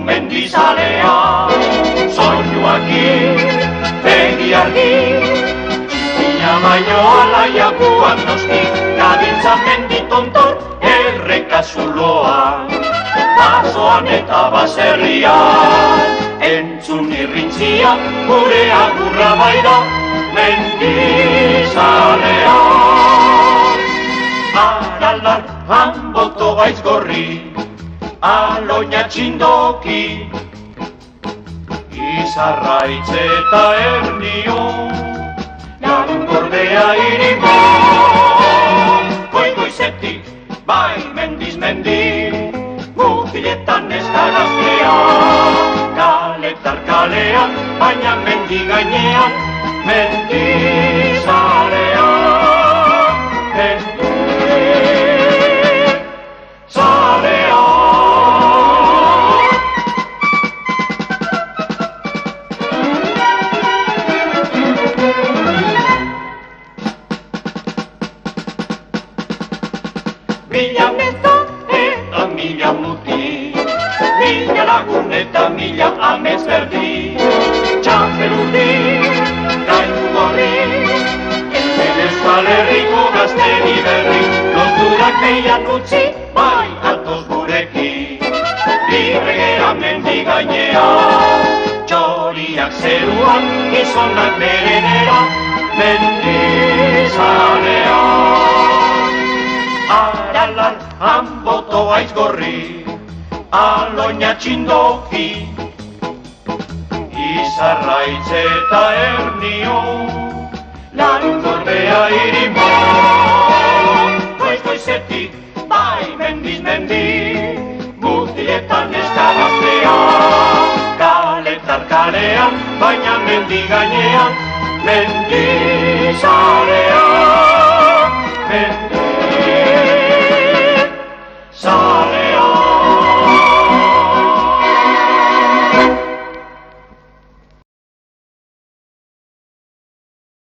mendizalea, soinuakin, begi argi, ina baino alaiakuan noski, gabiltza menditontor, erreka zuloan, basoan eta baserrian, entzun irrintzia, gure agurra baida, mendizalea. Aralar, hanboto gaiz gorri, aloina txindoki, izarraitz eta ernio, lagun gordea irimo. Goizetik, bai mendiz mendi, mutiletan eskarazlea, kaletar kalean, baina mendi gainean, mendizalea. Mila meza eta mila muti, mila lagun eta mila amez berdi, txaperudi, gaitu gorri, ezten Euskal Herriko gazteri berri, loturak meian utzi, bai atoz gurekin, libre gera mendi gainean, txoriak zeruan, gizonak berenera, mendizalea. Aralar, hanboto gaiz gorri, aloina txindoki, izarraitz eta ernio, lagun gordea irimo. Goizetik, bai mendiz mendi, mutiletan eskarazlea, kaletar kalean, baina mendi gainean, mendizalea.